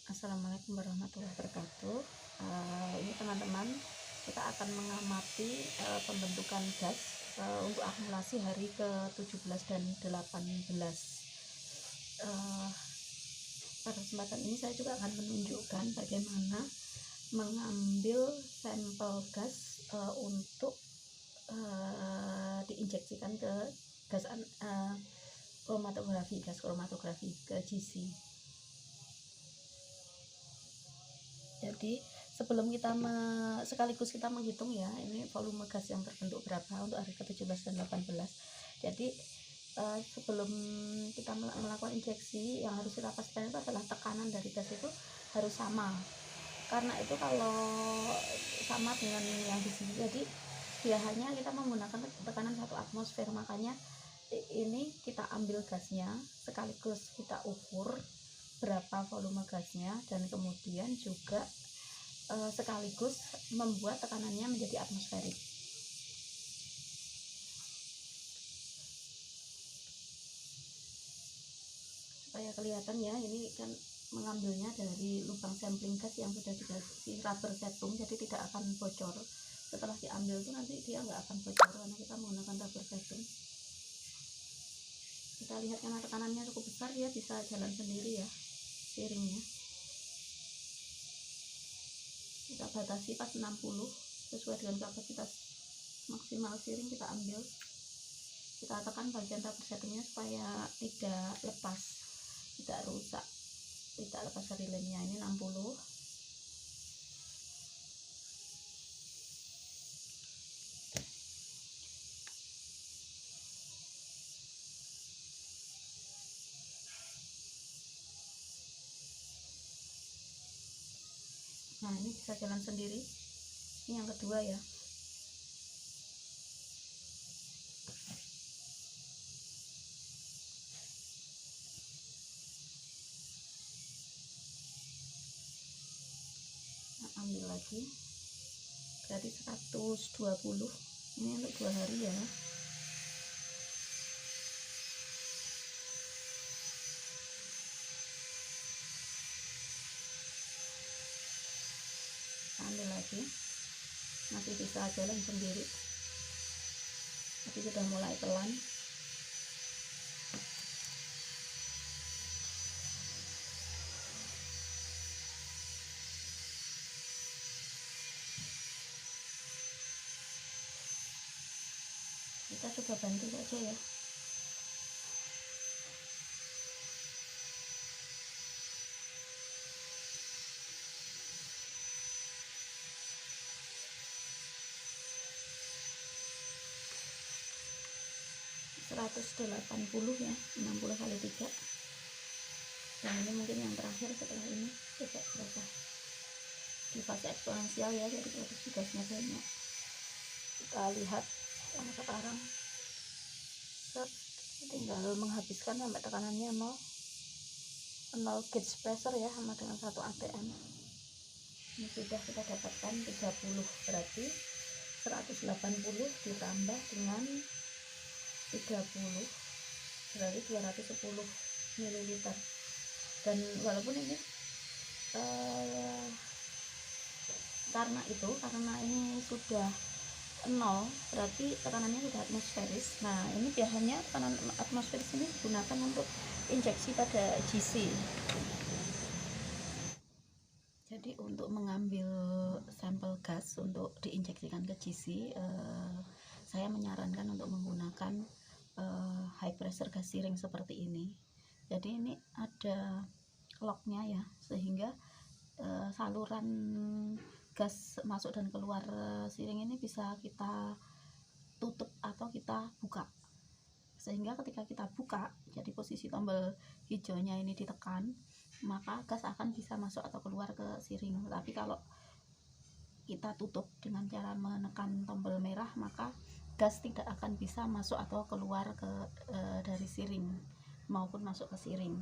Assalamualaikum warahmatullahi wabarakatuh. Ini teman-teman, kita akan mengamati pembentukan gas untuk akumulasi hari ke-17 dan 18. Pada kesempatan ini saya juga akan menunjukkan bagaimana mengambil sampel gas untuk diinjeksikan ke gas kromatografi ke GC. Jadi sebelum kita sekaligus kita menghitung ya, ini volume gas yang terbentuk berapa untuk hari ke-17 dan 18. Jadi sebelum kita melakukan injeksi, yang harus kita pastikan itu adalah tekanan dari gas itu harus sama. Karena itu kalau sama dengan yang di sini, jadi biasanya kita menggunakan tekanan 1 atmosfer. Makanya ini kita ambil gasnya sekaligus kita ukur berapa volume gasnya, dan kemudian juga sekaligus membuat tekanannya menjadi atmosferik. Supaya kelihatan ya, ini kan mengambilnya dari lubang sampling gas yang sudah dikasih rubber setung, jadi tidak akan bocor. Setelah diambil itu nanti dia nggak akan bocor karena kita menggunakan rubber setung. Kita lihat karena tekanannya cukup besar, dia bisa jalan sendiri ya siringnya. Kita batasi pas 60 sesuai dengan kapasitas maksimal siring. Kita ambil, kita tekan bagian rubber setingnya supaya tidak lepas, tidak rusak, tidak lepas dari lemnya. Ini 60. Nah, ini bisa jalan sendiri. Ini yang kedua ya. Nah, ambil lagi, berarti 120. Ini untuk 2 hari ya. Ambil lagi, masih bisa jalan sendiri, tapi sudah mulai pelan. Kita coba bantu saja ya. (180 ya, 60 kali 3. Dan ini mungkin yang terakhir. Setelah ini coba berapa di fase eksponensial ya, jadi produksi gasnya banyak. Kita lihat yang sekarang, tinggal menghabiskan sampai tekanannya 0 gauge pressure ya, sama dengan 1 atm. Ini sudah kita dapatkan 30, berarti 180 ditambah dengan 30 berarti 210 ml. Dan walaupun ini karena ini sudah 0, berarti tekanannya sudah atmosferis. Nah, ini biasanya tekanan atmosferis ini digunakan untuk injeksi pada GC. Jadi untuk mengambil sampel gas untuk diinjeksikan ke GC, saya menyarankan untuk menggunakan high pressure gas siring seperti ini. Jadi ini ada locknya ya, sehingga saluran gas masuk dan keluar siring ini bisa kita tutup atau kita buka, sehingga ketika kita buka, jadi posisi tombol hijaunya ini ditekan, maka gas akan bisa masuk atau keluar ke siring. Tapi kalau kita tutup dengan cara menekan tombol merah, maka gas tidak akan bisa masuk atau keluar dari siring maupun masuk ke siring.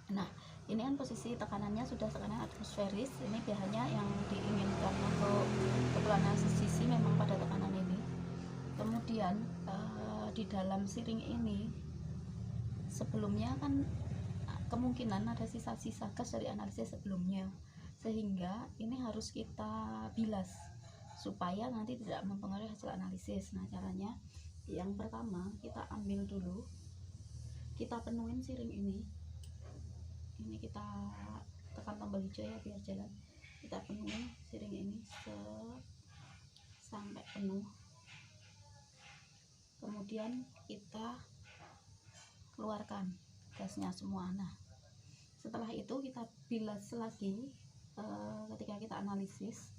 Nah, ini kan posisi tekanannya sudah tekanan atmosferis. Ini biasanya yang diinginkan untuk kebetulan sisi memang pada tekanan ini. Kemudian di dalam siring ini sebelumnya kan kemungkinan ada sisa-sisa gas dari analisis sebelumnya, sehingga ini harus kita bilas supaya nanti tidak mempengaruhi hasil analisis. Nah, caranya yang pertama, kita ambil dulu, kita penuhin siring ini kita tekan tombol hijau ya biar jalan. Kita penuhin siring ini sampai penuh, kemudian kita keluarkan gasnya semua. Nah, setelah itu kita bilas lagi ketika kita analisis.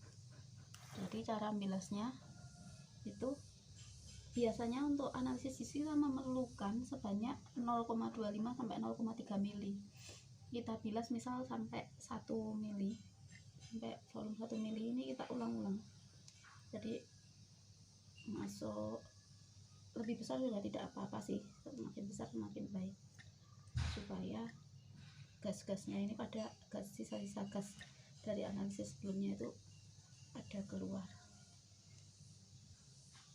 Jadi cara bilasnya itu biasanya untuk analisis sisi kita memerlukan sebanyak 0,25 sampai 0,3 mili. Kita bilas misal sampai 1 mili, sampai volume 1 mili ini kita ulang-ulang. Jadi masuk lebih besar juga tidak apa-apa sih, semakin besar semakin baik, supaya gas-gasnya ini pada sisa-sisa gas dari analisis sebelumnya itu ada keluar.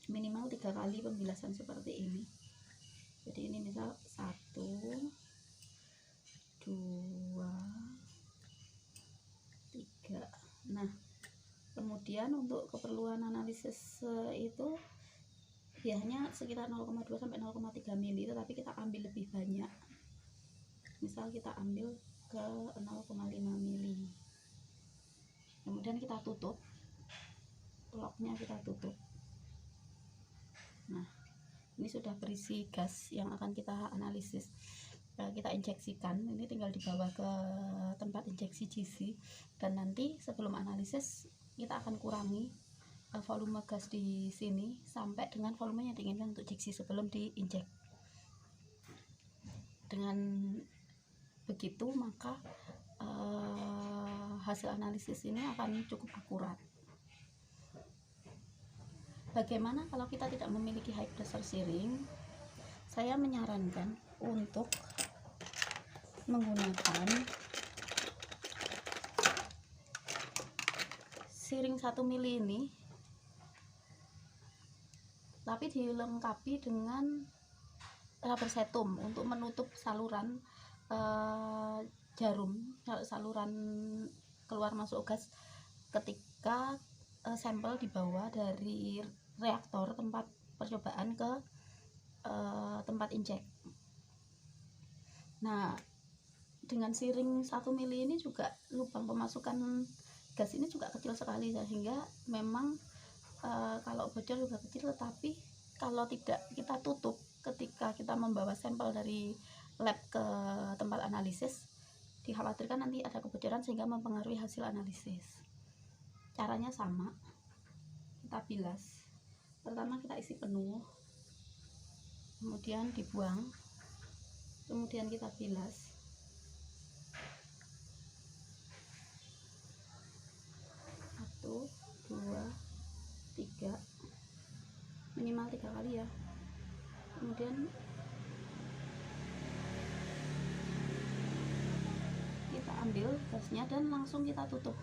Minimal 3 kali pembilasan seperti ini. Jadi ini misal 1, 2, 3. Nah, kemudian untuk keperluan analisis itu biasanya sekitar 0,2 sampai 0,3 mili, tetapi kita ambil lebih banyak. Misal kita ambil ke 0,5 mili. Kemudian kita tutup, locknya kita tutup. Nah, ini sudah berisi gas yang akan kita analisis. Kita injeksikan, ini tinggal dibawa ke tempat injeksi GC, dan nanti sebelum analisis kita akan kurangi volume gas di sini sampai dengan volume yang diinginkan untuk GC sebelum diinjek. Dengan begitu maka hasil analisis ini akan cukup akurat. Bagaimana kalau kita tidak memiliki high pressure siring? Saya menyarankan untuk menggunakan siring 1 mili ini, tapi dilengkapi dengan rubber setum untuk menutup saluran jarum, saluran keluar masuk gas ketika sampel dibawa dari reaktor tempat percobaan ke tempat injek. Nah, dengan siring 1 mili ini juga lubang pemasukan gas ini juga kecil sekali, sehingga memang kalau bocor juga kecil, tetapi kalau tidak kita tutup ketika kita membawa sampel dari lab ke tempat analisis, dikhawatirkan nanti ada kebocoran sehingga mempengaruhi hasil analisis. Caranya sama, kita bilas. Pertama kita isi penuh, kemudian dibuang, kemudian kita bilas. Satu, dua, tiga, minimal 3 kali ya. Kemudian kita ambil gasnya dan langsung kita tutup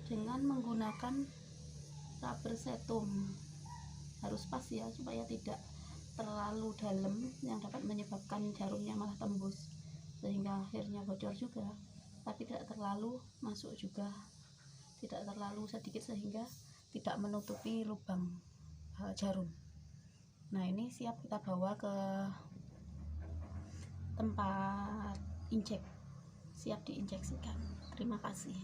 dengan menggunakan rubber setum. Harus pas ya, supaya tidak terlalu dalam yang dapat menyebabkan jarumnya malah tembus sehingga akhirnya bocor juga, tapi tidak terlalu masuk juga, tidak terlalu sedikit sehingga tidak menutupi lubang jarum. Nah, ini siap kita bawa ke tempat injek, siap diinjeksikan. Terima kasih.